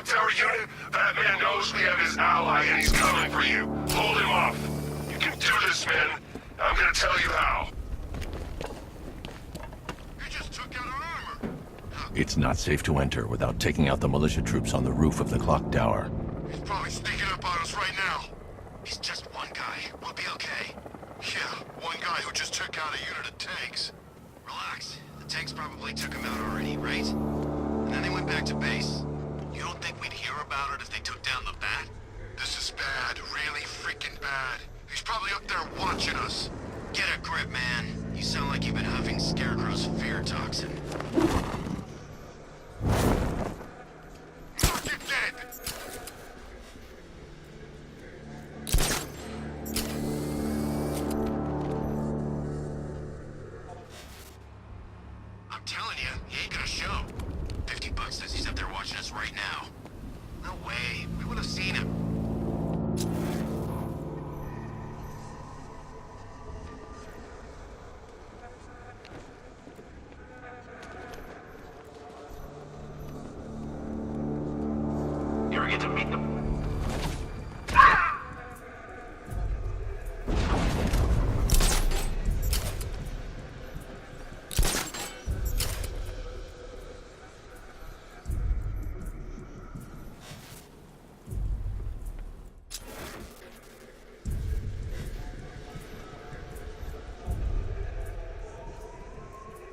clock tower unit, Batman knows we have his ally and he's coming for you. Hold him off. You can do this, man. I'm gonna tell you how. You just took out our armor. It's not safe to enter without taking out the militia troops on the roof of the clock tower. He's probably sneaking up on us right now. He's just one guy. We'll be okay. Yeah, one guy who just took out a unit of tanks. Relax. The tanks probably took him out already, right? And then they went back to base. You don't think we'd hear about it if they took down the Bat? This is bad. Really freaking bad. He's probably up there watching us. Get a grip, man. You sound like you've been huffing Scarecrow's fear toxin. Fuck, you're dead! I'm telling you, he ain't gonna show. $50 says he's up there watching us right now. No way. We would have seen him. You ever get to meet them?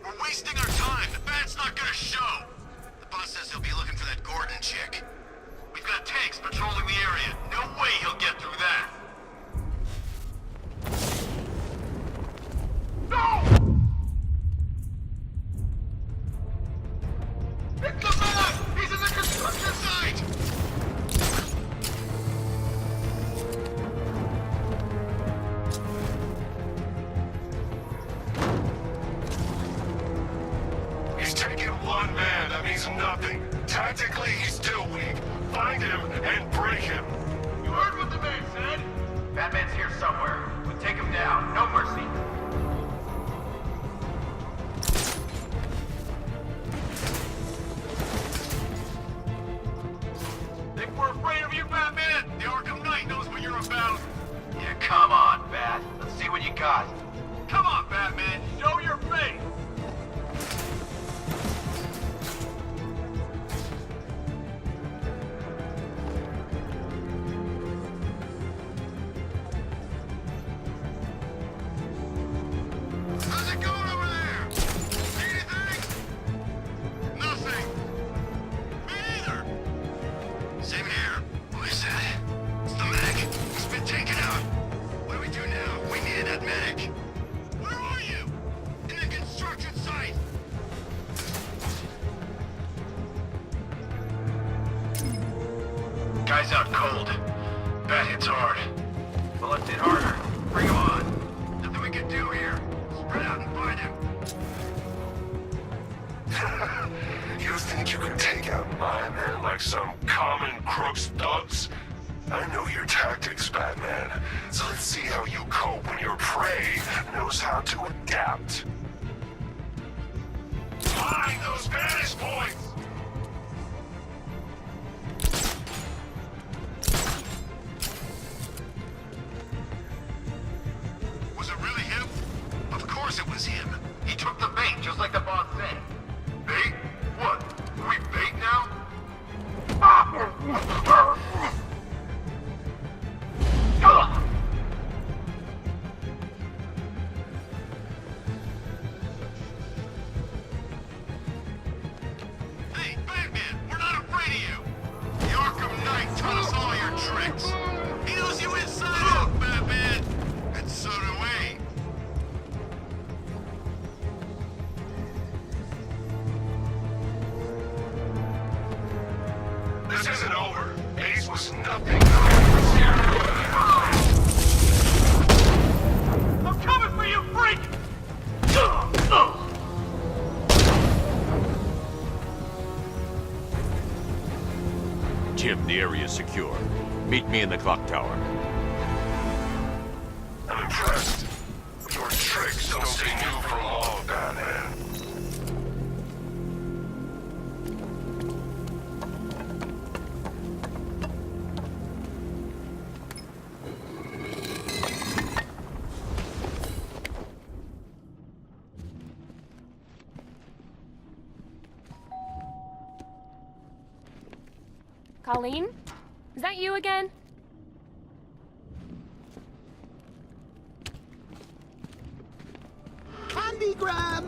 We're wasting our time. The Bat's not gonna show. The boss says he'll be looking for that Gordon chick. We've got tanks patrolling the area. No way he'll get through that. No! It's the Bat! He's in the construction site! He's taking one man. That means nothing. Tactically, he's still weak. Find him and break him. You heard what the man said? Batman's here somewhere. We'll take him down. No mercy. Think we're afraid of you, Batman? The ARKHAM Knight knows what you're about. Yeah, come on, Bat. Let's see what you got. Come on, Batman. Show your face. How's it going over there? See anything? Nothing. Me neither. Same here. What is that? It's the medic. He's been taken out. What do we do now? We needed that medic. Where are you? In the construction site. Guy's out cold. Bat hits hard. Bullets hit harder. Bring him on. Nothing we can do here. Spread out and find him. You think you can take out my men like some common crooks thugs? I know your tactics, Batman. So let's see how you cope when your prey knows how to adapt. Find those vantage points! Was it really him? Of course it was him. He took the bait, just like the boss said. Bait? What? Are we bait now? Hey, Batman, we're not afraid of you. The ARKHAM Knight taught us all your tricks. He knows you inside out, Batman. And so do we. This isn't over. Ace was nothing. I'm coming for you, freak! Jim, the area is secure. Meet me in the clock tower. I'm impressed. Your tricks don't stay new for long, Batman. Colleen? Is that you again? Candygram!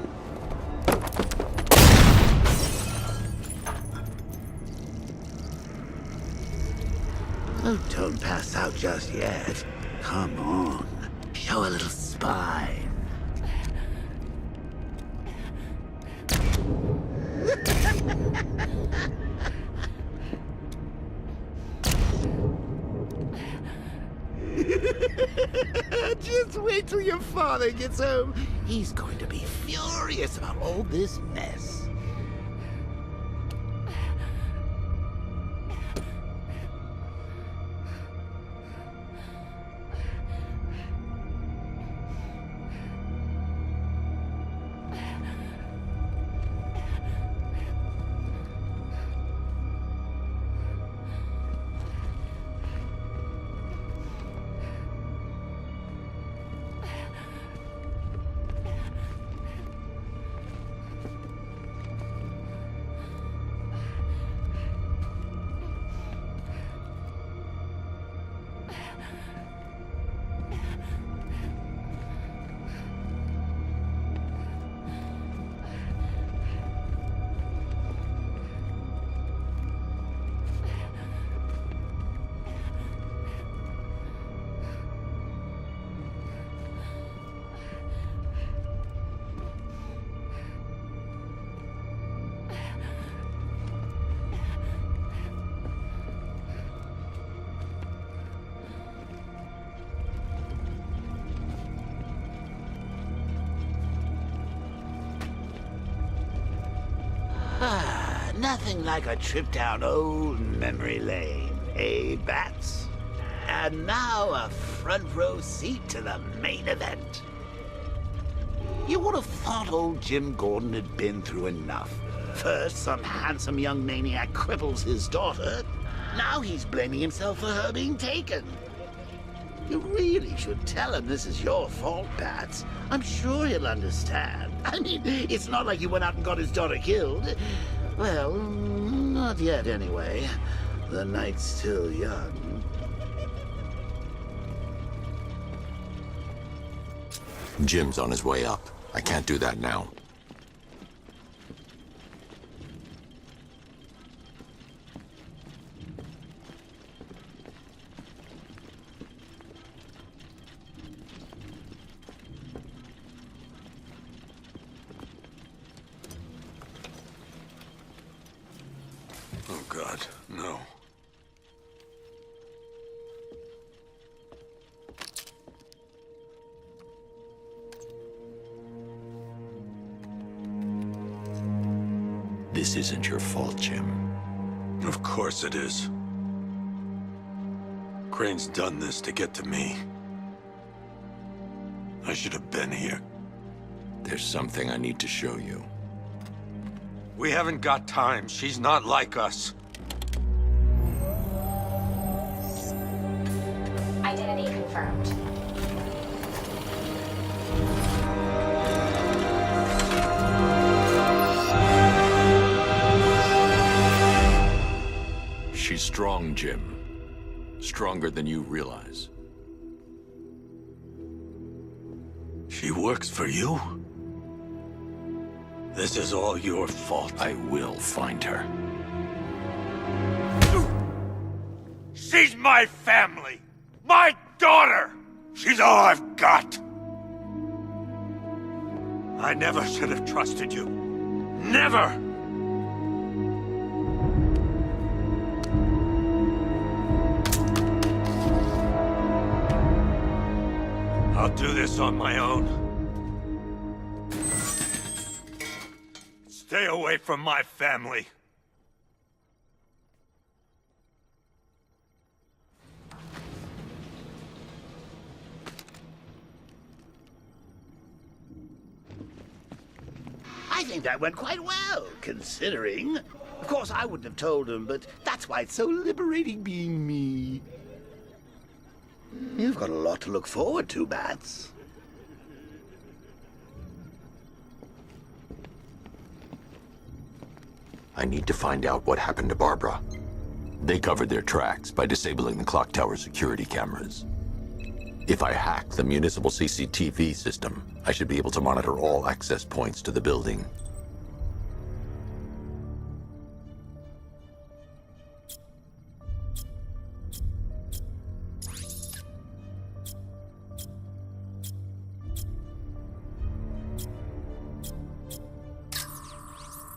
Oh, don't pass out just yet. Come on. Show a little spine. Just wait till your father gets home. He's going to be furious about all this mess. Nothing like a trip down old memory lane, eh, Bats? And now a front row seat to the main event. You would have thought old Jim Gordon had been through enough. First, some handsome young maniac cripples his daughter. Now he's blaming himself for her being taken. You really should tell him this is your fault, Bats. I'm sure he'll understand. I mean, it's not like you went out and got his daughter killed. Well, not yet anyway. The night's still young. Jim's on his way up. I can't do that now. Oh, God, no. This isn't your fault, Jim. Of course it is. Crane's done this to get to me. I should have been here. There's something I need to show you. We haven't got time. She's not like us. Identity confirmed. She's strong, Jim. Stronger than you realize. She works for you? This is all your fault. I will find her. She's my family! My daughter! She's all I've got! I never should have trusted you. Never! I'll do this on my own. Stay away from my family. I think that went quite well, considering. Of course, I wouldn't have told him, but that's why it's so liberating being me. You've got a lot to look forward to, Bats. I need to find out what happened to Barbara. They covered their tracks by disabling the clock tower security cameras. If I hack the municipal CCTV system, I should be able to monitor all access points to the building.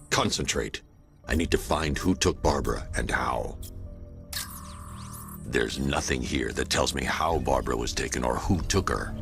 Concentrate. I need to find who took Barbara and how. There's nothing here that tells me how Barbara was taken or who took her.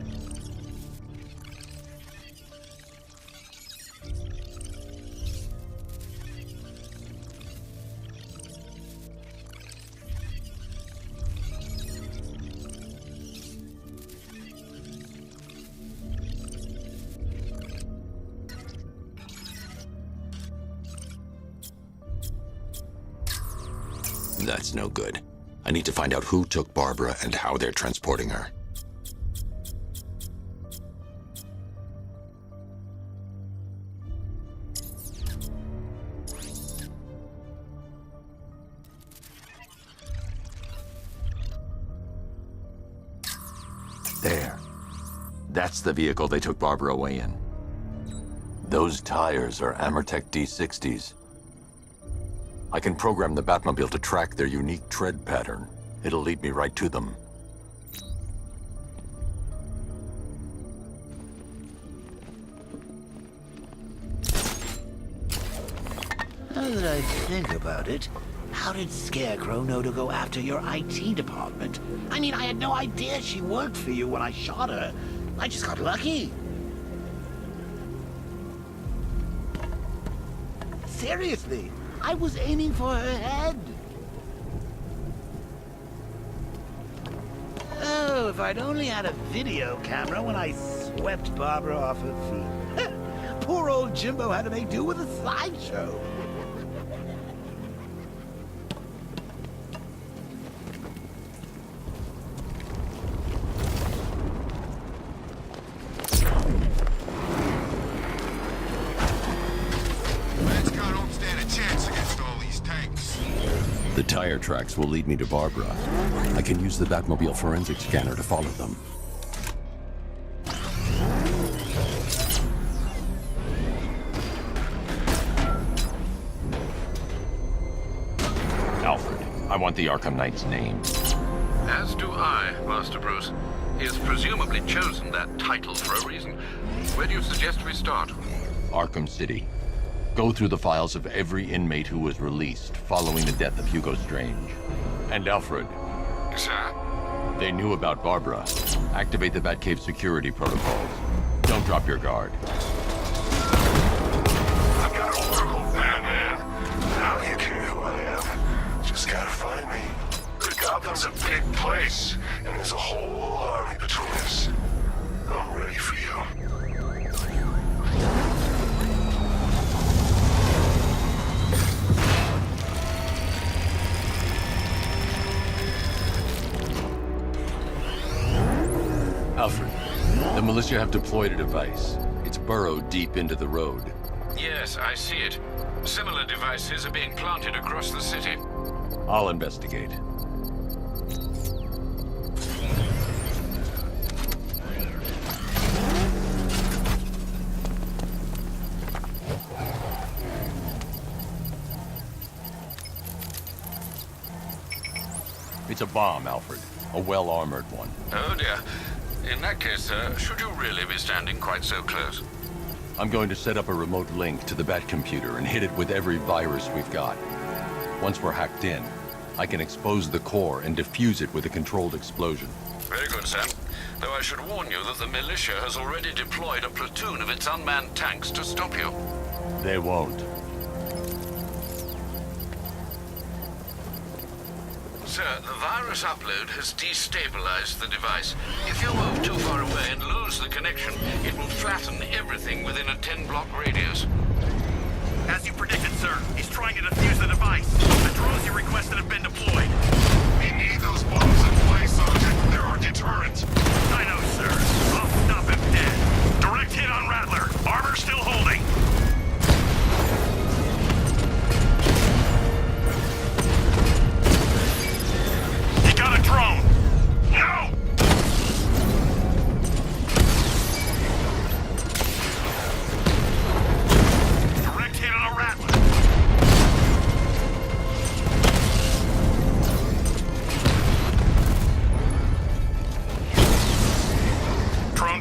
That's no good. I need to find out who took Barbara and how they're transporting her. There. That's the vehicle they took Barbara away in. Those tires are Amertech D60s. I can program the Batmobile to track their unique tread pattern. It'll lead me right to them. Now that I think about it, how did Scarecrow know to go after your IT department? I mean, I had no idea she worked for you when I shot her. I just got lucky. Seriously, I was aiming for her head. Oh, if I'd only had a video camera when I swept Barbara off her feet. Poor old Jimbo had to make do with a slideshow. The tire tracks will lead me to Barbara. I can use the Batmobile forensic scanner to follow them. Alfred, I want the Arkham Knight's name. As do I, Master Bruce. He has presumably chosen that title for a reason. Where do you suggest we start? Arkham City. Go through the files of every inmate who was released following the death of Hugo Strange. And Alfred. Sir? They knew about Barbara. Activate the Batcave security protocols. Don't drop your guard. I've got Oracle, Batman. Now you care who I am. Just gotta find me. Gotham's a big place, and there's a whole army between us. I'm ready for you. Alfred, the militia have deployed a device. It's burrowed deep into the road. Yes, I see it. Similar devices are being planted across the city. I'll investigate. It's a bomb, Alfred. A well-armored one. Oh dear. In that case, should you really be standing quite so close? I'm going to set up a remote link to the Bat computer and hit it with every virus we've got. Once we're hacked in, I can expose the core and defuse it with a controlled explosion. Very good, sir. Though I should warn you that the militia has already deployed a platoon of its unmanned tanks to stop you. They won't. Sir, the virus upload has destabilized the device. If you move too far away and lose the connection, it will flatten everything within a 10-block radius. As you predicted, sir, he's trying to defuse the device. The drones you requested have been deployed. We need those bombs in place, Sergeant. They're our deterrent. I know, sir. I'll stop him dead. Direct hit on Rattler. Armor still holding.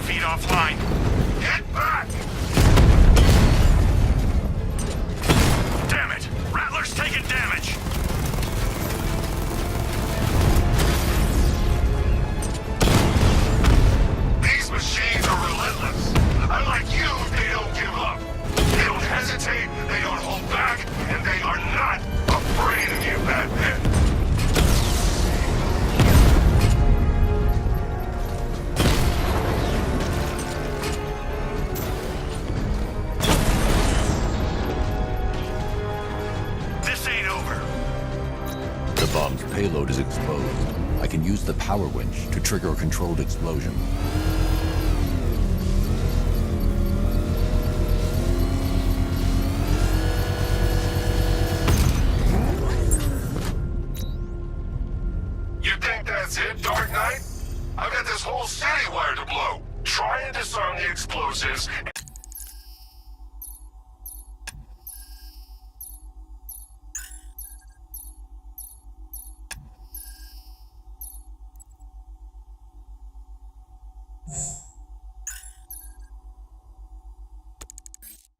feet offline. Get back! Damn it! Rattler's taking damage! These machines are relentless. Unlike you, they don't give up. They don't hesitate, they don't hold back, and they are not afraid of you, Batman. This ain't over. The bomb's payload is exposed. I can use the power winch to trigger a controlled explosion. You think that's it, Dark Knight? I've got this whole city wired to blow. Try and disarm the explosives.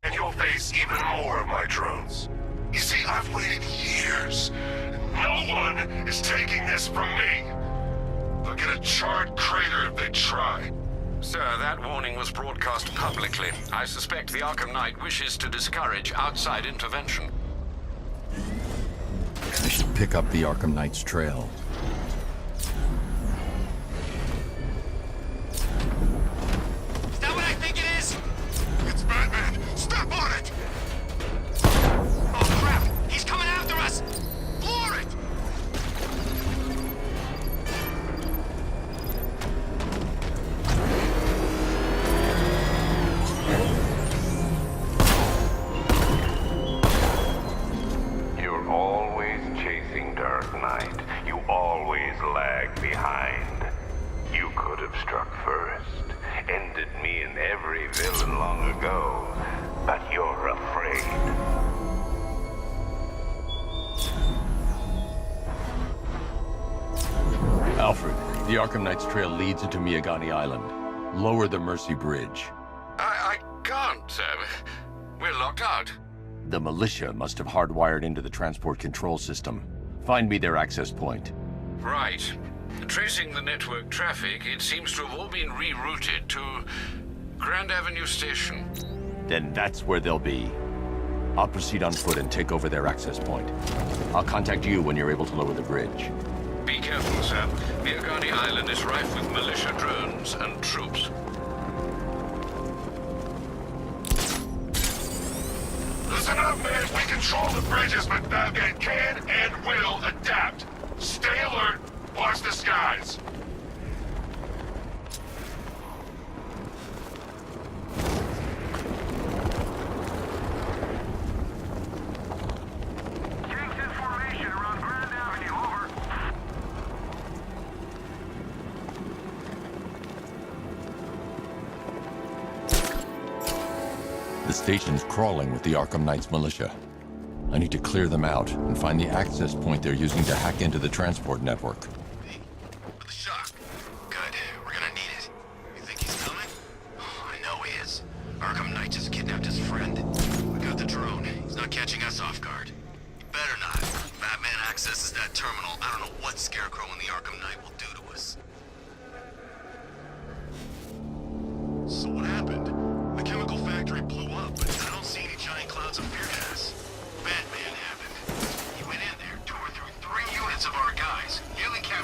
And you'll face even more of my drones. You see, I've waited years. No one is taking this from me. They'll get a charred crater if they try. Sir, that warning was broadcast publicly. I suspect the Arkham Knight wishes to discourage outside intervention. I should pick up the Arkham Knight's trail. Is that what I think it is? It's Batman. Step on it. Oh crap! He's coming after us! Floor it! You're always chasing Dark Knight. You always lag behind. You could have struck first, ended me and every villain long ago, but you're afraid. Alfred, the Arkham Knight's trail leads into Miyagani Island. Lower the Mercy Bridge. I can't, sir. We're locked out. The militia must have hardwired into the transport control system. Find me their access point. Right. Tracing the network traffic, it seems to have all been rerouted to Grand Avenue Station. Then that's where they'll be. I'll proceed on foot and take over their access point. I'll contact you when you're able to lower the bridge. Be careful, sir. Miyagani Island is rife with militia drones and troops. Listen up, man. We control the bridges, but Batman can and will adapt. Stay alert. Watch the skies. Gangs in formation around Grand Avenue, over. The station's crawling with the Arkham Knight's militia. I need to clear them out and find the access point they're using to hack into the transport network. With the shock. Good. We're gonna need it. You think he's coming? Oh, I know he is. Arkham Knight just kidnapped his friend. We got the drone. He's not catching us off guard. He better not. Batman accesses that terminal. I don't know what Scarecrow and the Arkham Knight will do to us. So what happened? The chemical factory blew up, but I don't see any giant clouds of fear gas. Batman happened. He went in there, tore through 3 units of our guys, nearly captured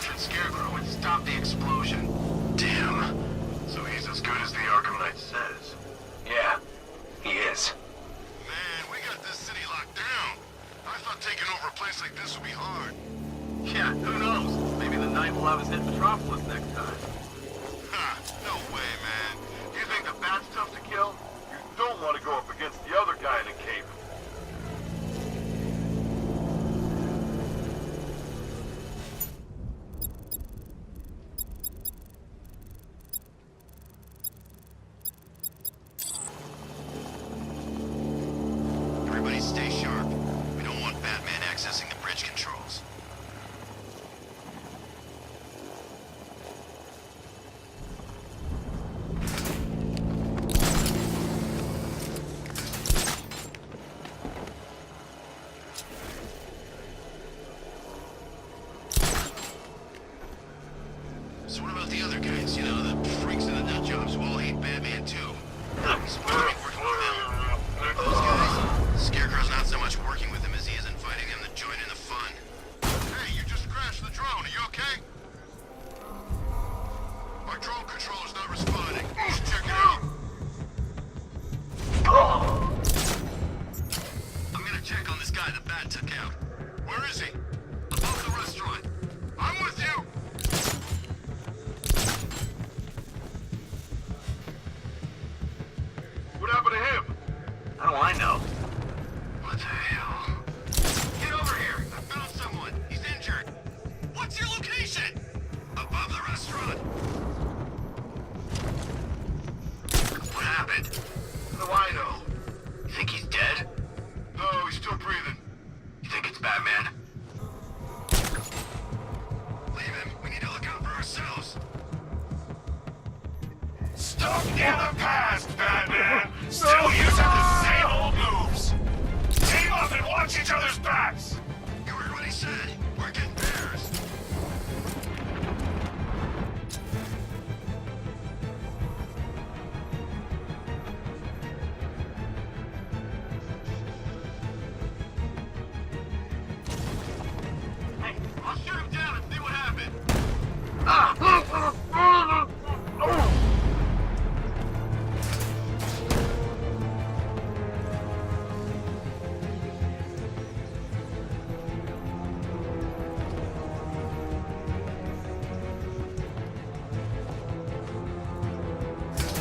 Stuck in the past, Batman! Still using the same old moves! Team up and watch each other's backs! You heard what he said. We're getting pairs. Hey, I'll shoot him down and see what happens.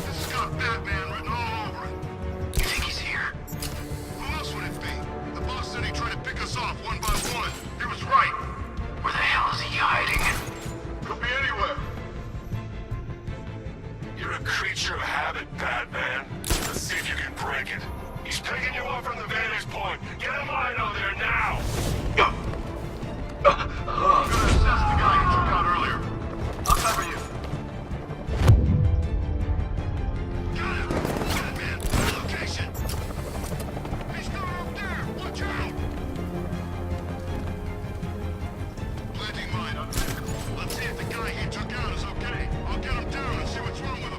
This has got Batman written all over it. You think he's here? Who else would it be? The boss said he tried to pick us off one by one. He was right. Where the hell is he hiding? Could be anywhere. You're a creature of habit, Batman. Let's see if you can break it. He's picking you up from the vantage point. Get a line out there now! I'm gonna assess the guy you took out earlier. I'll cover you. Got him! Batman, my location! He's coming up there! Watch out! Planting mine up there. Let's see if the guy he took out is okay. I'll get him down and see what's wrong with him.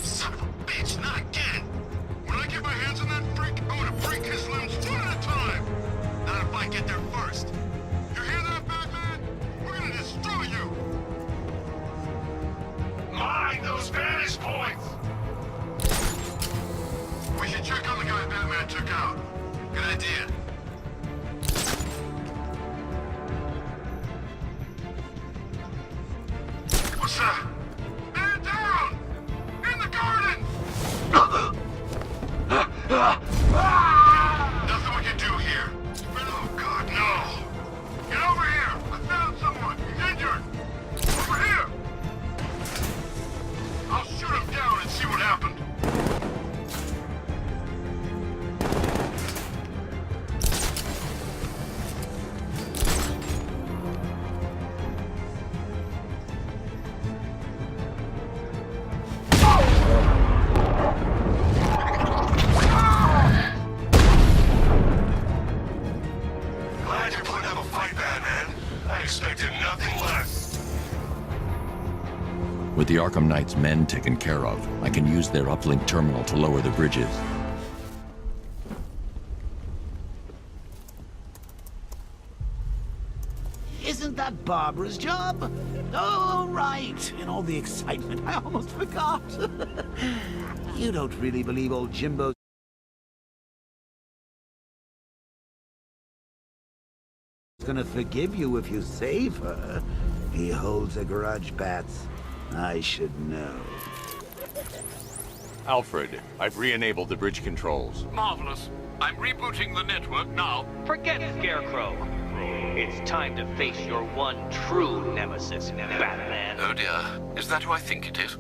Son of a bitch, not again! When I get my hands on that freak, I'm gonna break his limbs one at a time! Not if I get there first. You hear that, Batman? We're gonna destroy you! Mind those vantage points! We should check on the guy Batman took out. Good idea. What's that? Man down! In the garden! Nothing we can do here. Oh, God, no! Get over here! I found someone! He's injured! Over here! I'll shoot him down and see what happened. Glad you're putting up a fight, Batman. I expected nothing less. With the Arkham Knight's men taken care of, I can use their uplink terminal to lower the bridges. Isn't that Barbara's job? Oh, right. In all the excitement, I almost forgot. You don't really believe old Jimbo's gonna forgive you if you save her. He holds a grudge, Bats. I should know. Alfred, I've re-enabled the bridge controls. Marvelous. I'm rebooting the network now. Forget Scarecrow. It's time to face your one true nemesis, Batman. Oh dear. Is that who I think it is?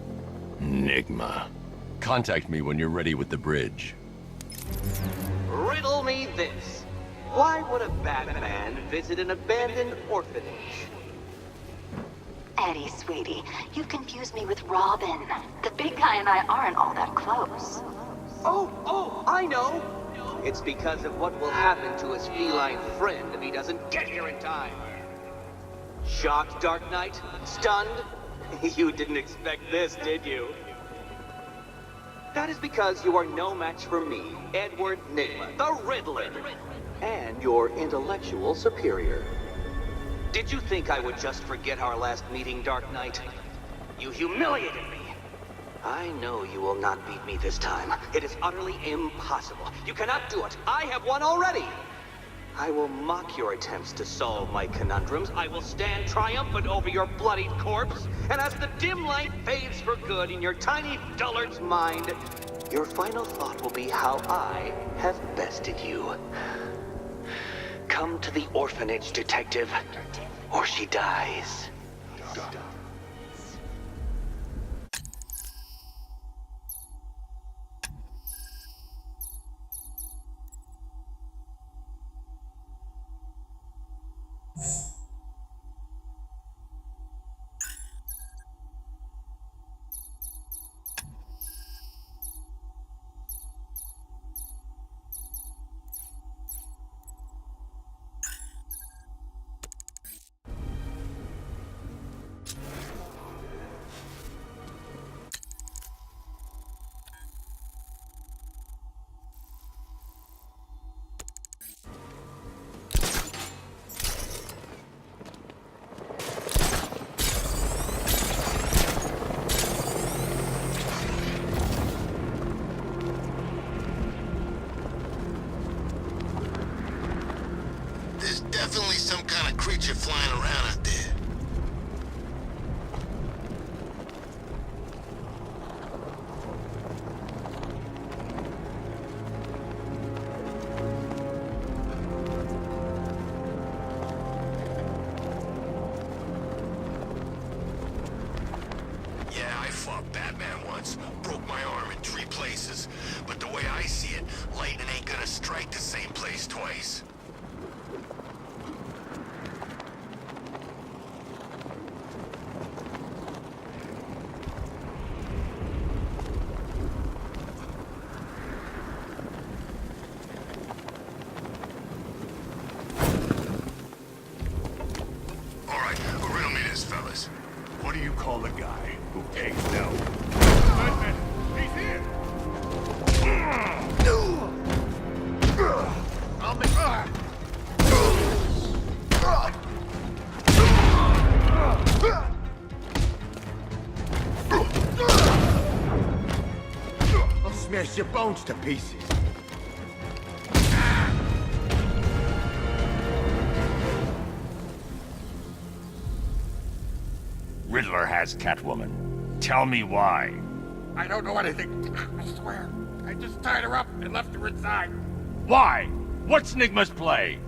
Enigma. Contact me when you're ready with the bridge. Riddle me this. Why would a Batman visit an abandoned orphanage? Eddie, sweetie, you've confused me with Robin. The big guy and I aren't all that close. Oh, I know! It's because of what will happen to his feline friend if he doesn't get here in time. Shocked, Dark Knight? Stunned? You didn't expect this, did you? That is because you are no match for me, Edward Nygma, the Riddler, and your intellectual superior. Did you think I would just forget our last meeting, Dark Knight? You humiliated me. I know you will not beat me this time. It is utterly impossible. You cannot do it. I have won already. I will mock your attempts to solve my conundrums. I will stand triumphant over your bloodied corpse. And as the dim light fades for good in your tiny dullard's mind, your final thought will be how I have bested you. Come to the orphanage, detective, or she dies. There's definitely some kind of creature flying around out there. Yeah, I fought Batman once. Broke my arm in 3 places. But the way I see it, lightning ain't gonna strike the same place twice. Alright, riddle me this, fellas. What do you call the guy who pays no? He's here! I'll make... I'll smash your bones to pieces. Riddler has Catwoman. Tell me why. I don't know anything. I swear. I just tied her up and left her inside. Why? What's Nigma's play?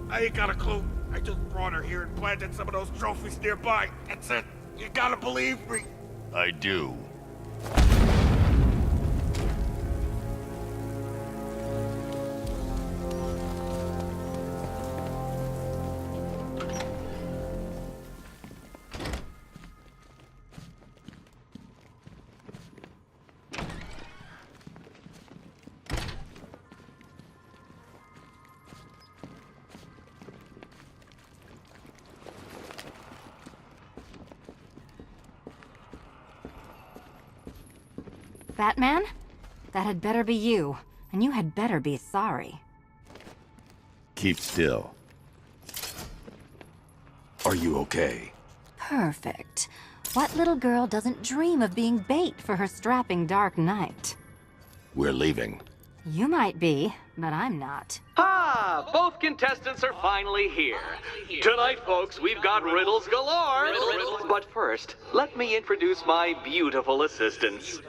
I ain't got a clue. I just brought her here and planted some of those trophies nearby. That's it. You gotta believe me. I do. Batman? That had better be you, and you had better be sorry. Keep still. Are you okay? Perfect. What little girl doesn't dream of being bait for her strapping Dark Knight? We're leaving. You might be, but I'm not. Ah, both contestants are finally here. Tonight, folks, we've got riddles galore. But first, let me introduce my beautiful assistants.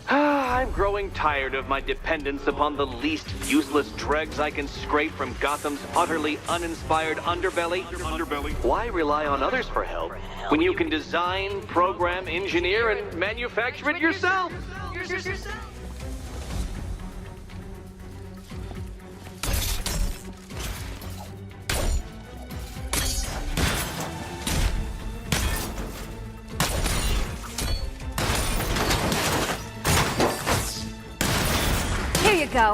I'm growing tired of my dependence upon the least useless dregs I can scrape from Gotham's utterly uninspired underbelly. Why rely on others for help when you can design, program, engineer, and manufacture it yourself? Here you go.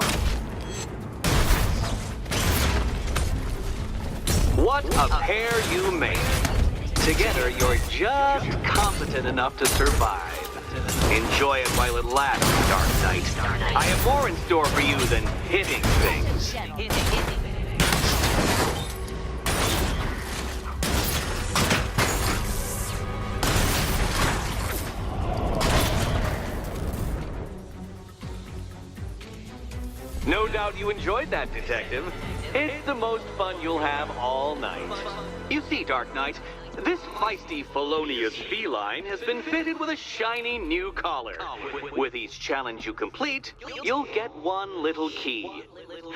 What a pair you make. Together, you're just competent enough to survive. Enjoy it while it lasts, Dark Knight. I have more in store for you than hitting things. No doubt you enjoyed that, Detective. It's the most fun you'll have all night. You see, Dark Knight, this feisty felonious feline has been fitted with a shiny new collar. With each challenge you complete, you'll get one little key.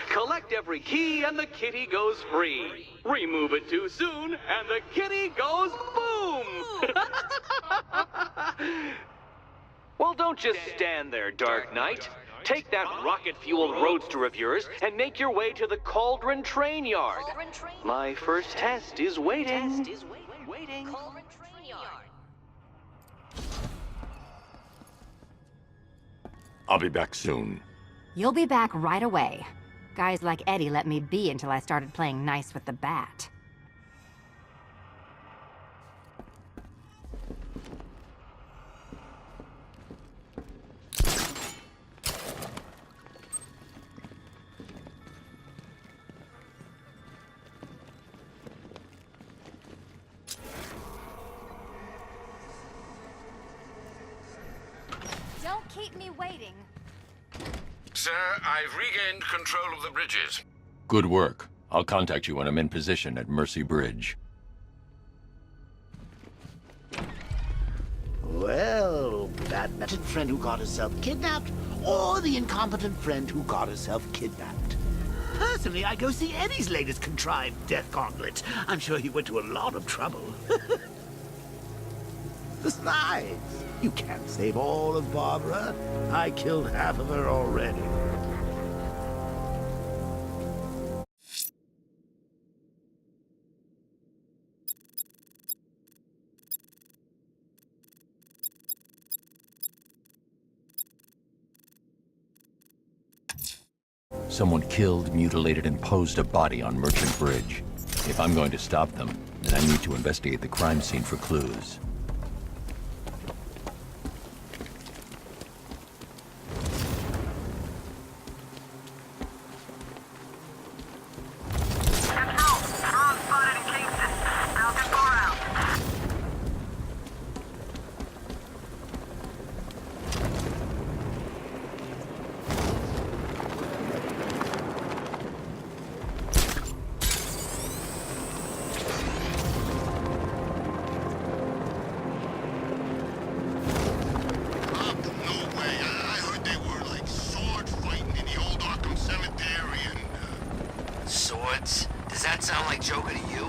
Collect every key and the kitty goes free. Remove it too soon and the kitty goes boom! Well, don't just stand there, Dark Knight. Take that rocket-fueled roadster of yours and make your way to the Cauldron Train Yard. My first test is waiting. I'll be back soon. You'll be back right away. Guys like Eddie let me be until I started playing nice with the bat. Don't keep me waiting. Sir, I've regained control of the bridges. Good work. I'll contact you when I'm in position at Mercy Bridge. Well, that incompetent friend who got herself kidnapped, or the incompetent friend who got herself kidnapped. Personally, I'd go see Eddie's latest contrived death gauntlet. I'm sure he went to a lot of trouble. Besides, you can't save all of Barbara. I killed half of her already. Someone killed, mutilated, and posed a body on Merchant Bridge. If I'm going to stop them, then I need to investigate the crime scene for clues. Does that sound like Joker to you?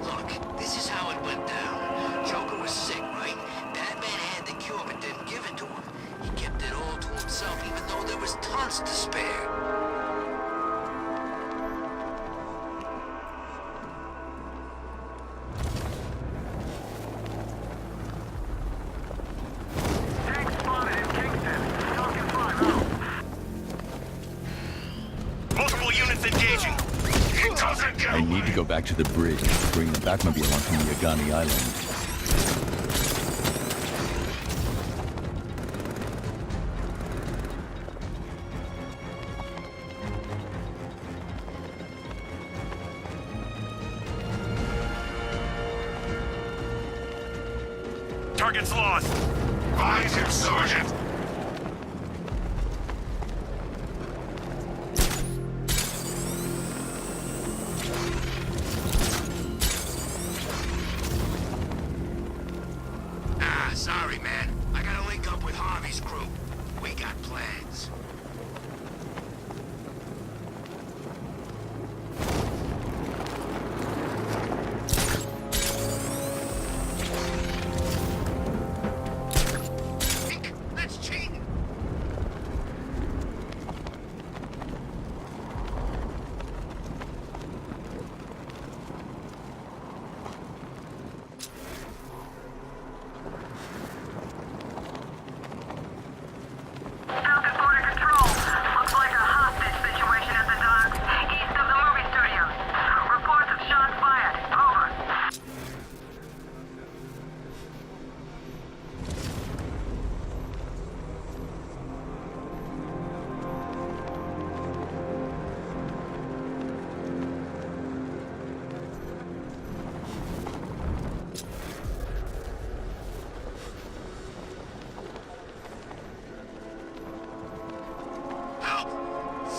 Look, this is how it went down. Joker was sick, right? Batman had the cure but didn't give it to him. He kept it all to himself even though there was tons to spare. Multiple units engaging. I need to go back to the bridge and bring the Batmobile onto Miyagani Island. Target's lost. Find him, Sergeant. Sorry, man. I gotta link up with Harvey's crew. We got plans. That's cheating.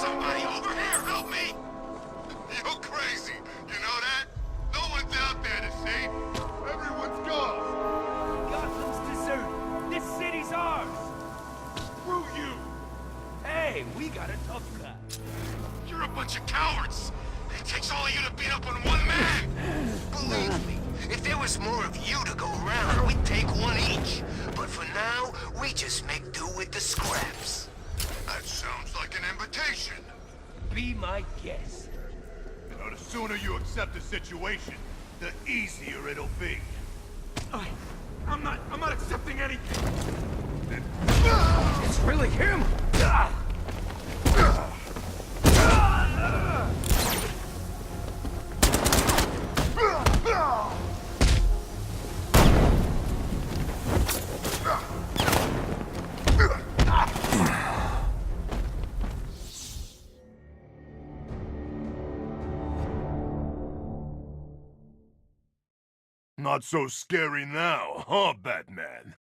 Somebody over here, help me! You're crazy, you know that? No one's out there to save. Everyone's gone. Gotham's deserted. This city's ours. Screw you. Hey, we got a tough guy. You're a bunch of cowards. It takes all of you to beat up on one man. Believe me, if there was more of you to go around, we'd take one each. But for now, we just make do with the scraps. That sounds like an invitation. Be my guest. You know, the sooner you accept the situation, the easier it'll be. I'm not accepting anything. It's really him. Not so scary now, huh, Batman?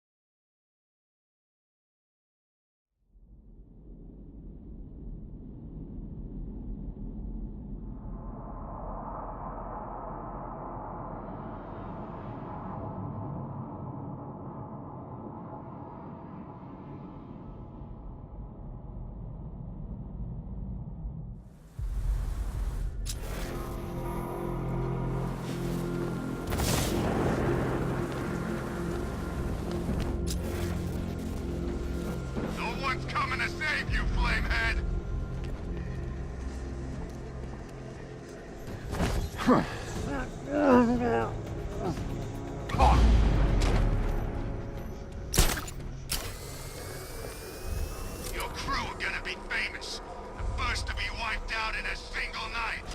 Your crew are gonna be famous. The first to be wiped out in a single night.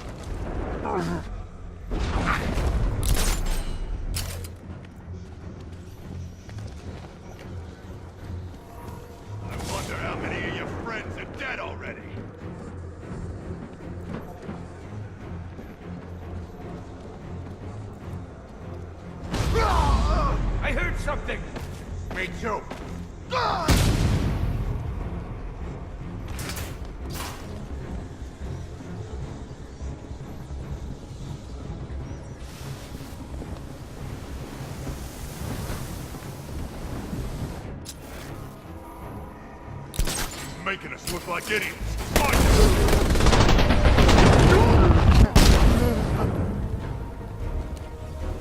I wonder how many of your friends are dead already. I heard something! Me too. Making us look like idiots.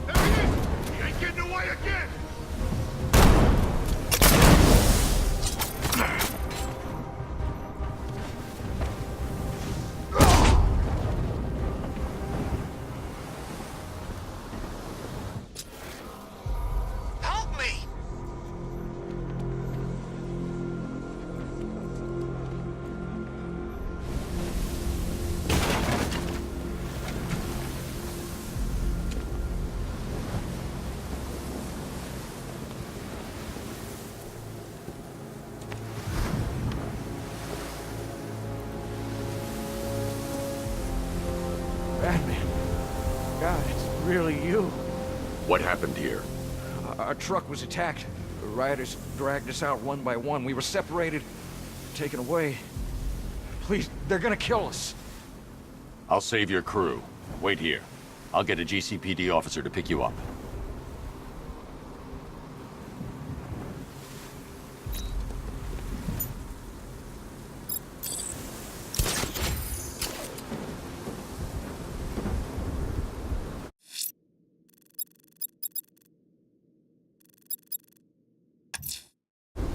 There he is! He ain't getting away again! Help me! Batman. God, it's really you. What happened here? Our truck was attacked. The rioters dragged us out one by one. We were separated, taken away. Please, they're gonna kill us. I'll save your crew. Wait here. I'll get a GCPD officer to pick you up.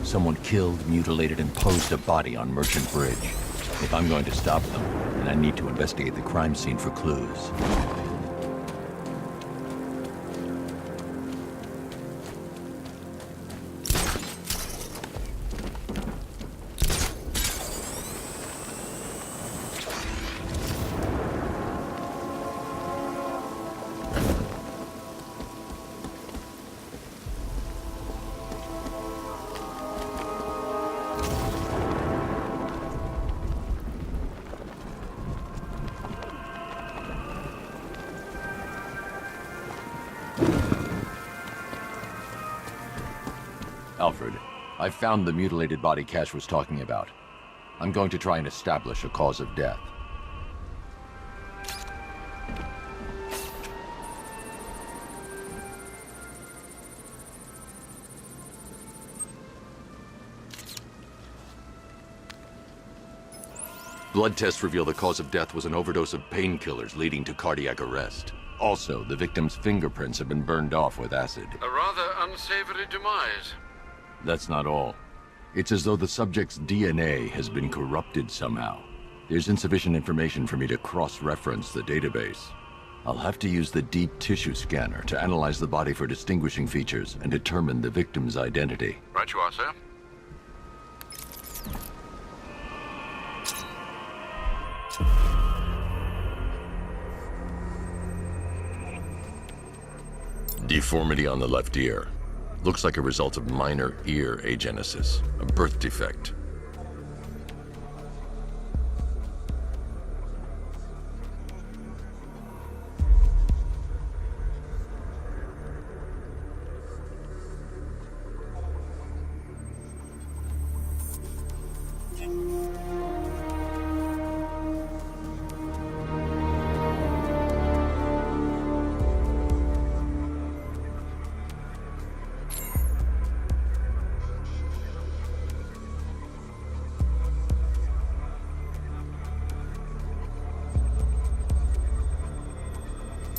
Someone killed, mutilated, and posed a body on Merchant Bridge. If I'm going to stop them, then I need to investigate the crime scene for clues. Alfred, I found the mutilated body Cash was talking about. I'm going to try and establish a cause of death. Blood tests reveal the cause of death was an overdose of painkillers leading to cardiac arrest. Also, the victim's fingerprints have been burned off with acid. A rather unsavory demise. That's not all. It's as though the subject's DNA has been corrupted somehow. There's insufficient information for me to cross-reference the database. I'll have to use the deep tissue scanner to analyze the body for distinguishing features and determine the victim's identity. Right you are, sir. Deformity on the left ear. Looks like a result of minor ear agenesis, a birth defect.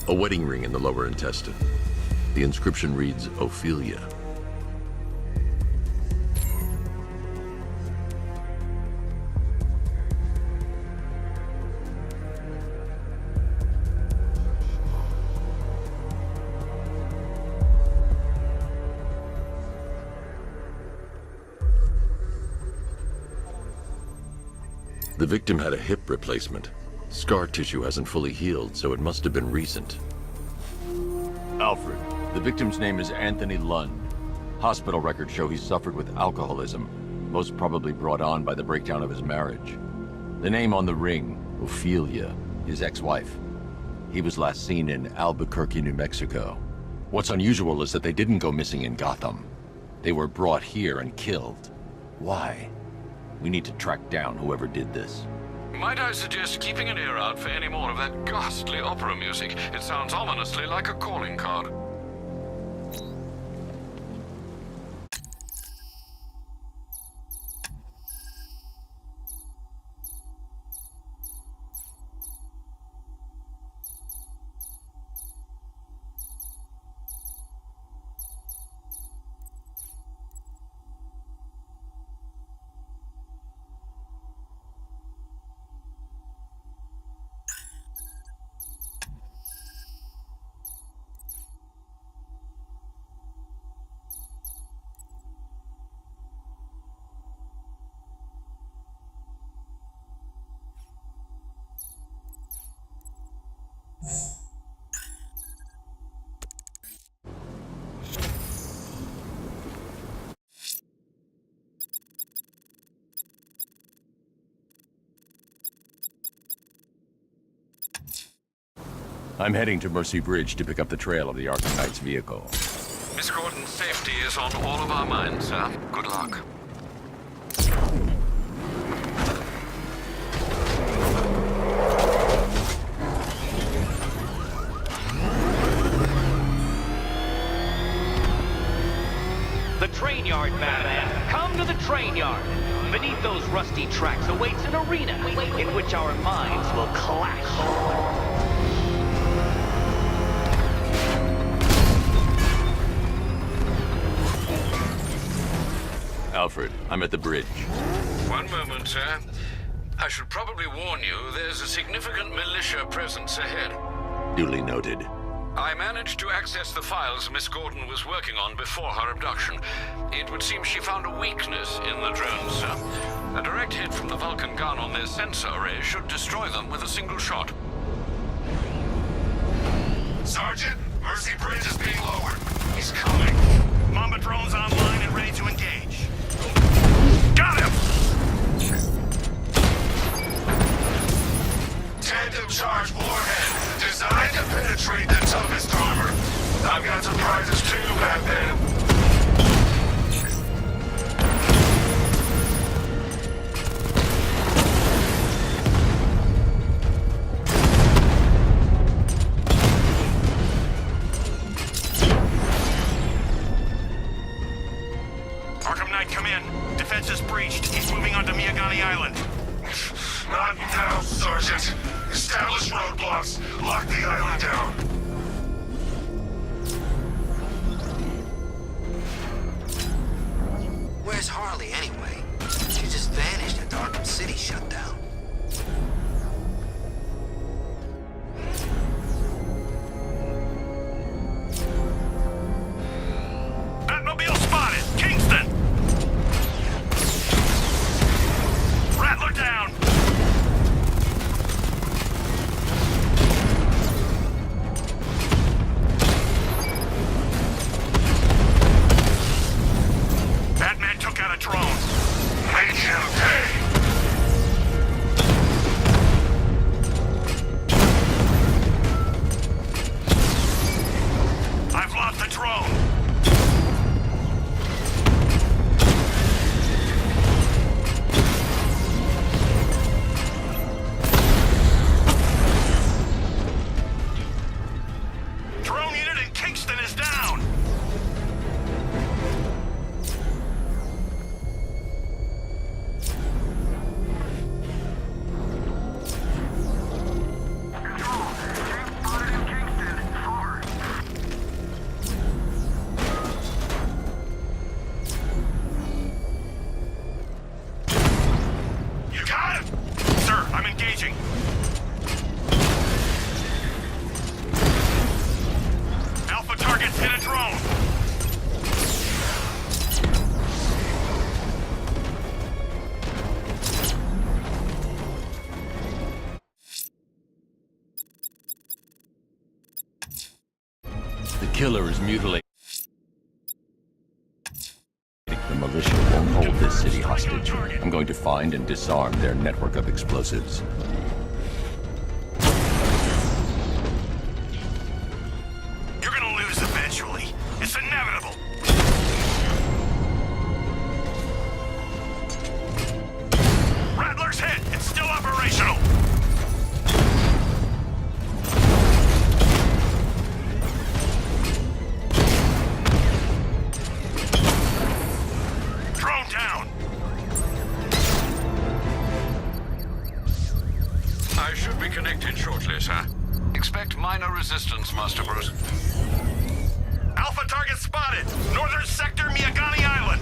A wedding ring in the lower intestine. The inscription reads, Ophelia. The victim had a hip replacement. Scar tissue hasn't fully healed, so it must have been recent. Alfred, the victim's name is Anthony Lund. Hospital records show he suffered with alcoholism, most probably brought on by the breakdown of his marriage. The name on the ring, Ophelia, his ex-wife. He was last seen in Albuquerque, New Mexico. What's unusual is that they didn't go missing in Gotham. They were brought here and killed. Why? We need to track down whoever did this. Might I suggest keeping an ear out for any more of that ghastly opera music? It sounds ominously like a calling card. I'm heading to Mercy Bridge to pick up the trail of the ARKHAM KNIGHT's vehicle. Miss Gordon's safety is on all of our minds, sir. Good luck. The train yard, Batman. Come to the train yard. Beneath those rusty tracks awaits an arena in which our minds will clash. Alfred, I'm at the bridge. One moment, sir. I should probably warn you, there's a significant militia presence ahead. Duly noted. I managed to access the files Miss Gordon was working on before her abduction. It would seem she found a weakness in the drones, sir. A direct hit from the Vulcan gun on their sensor array should destroy them with a single shot. Sergeant, Mercy Bridge is being lowered. He's coming. Mamba drone's online and ready to engage. Got him! Tandem charge warhead, designed to penetrate the toughest armor. I've got surprises too, Batman. ARKHAM Knight, come in. Defense is breached. He's moving onto Miyagani Island. Not now, Sergeant. Establish roadblocks. Lock the island down. The killer is mutilated. The militia won't hold this city hostage. I'm going to find and disarm their network of explosives. You're gonna lose eventually. It's inevitable. Rattler's hit. It's still operational. Drone down. I should be connected shortly, sir. Expect minor resistance, Master Bruce. Alpha target spotted. Northern sector, Miyagani Island.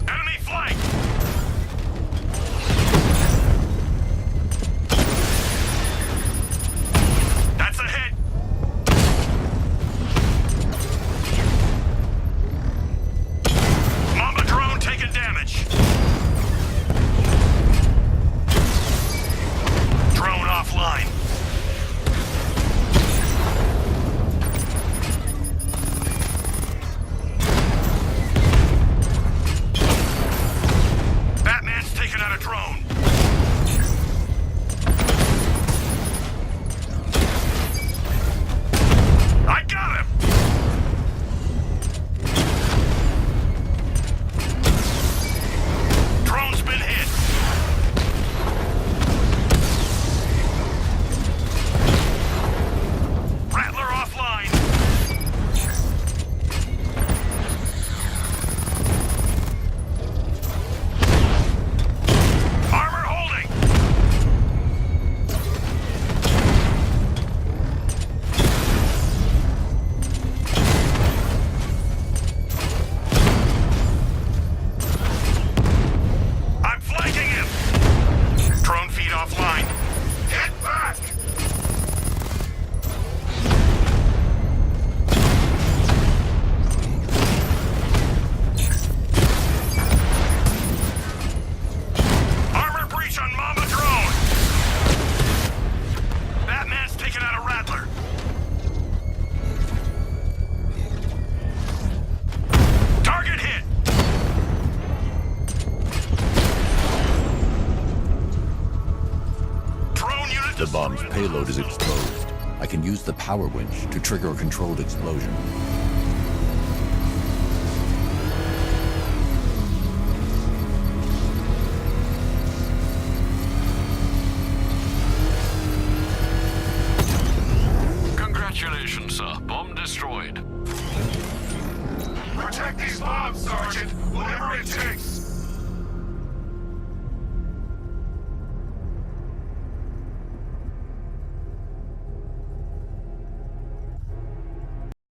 Enemy flank. That's a hit. Mamba drone taking damage. Drone offline. Batman's taking out a drone. I got him! Drone's been hit. Rattler offline. Armor holding. I'm flanking him. Drone feed offline. Get back. Armor breach on Mamba drone. Batman's taking out a Rattler. Target hit. Drone unit The bomb's destroyed. payload is exposed. I can use the power winch to trigger a controlled explosion. Congratulations, sir. Bomb destroyed. Protect these bombs, Sergeant!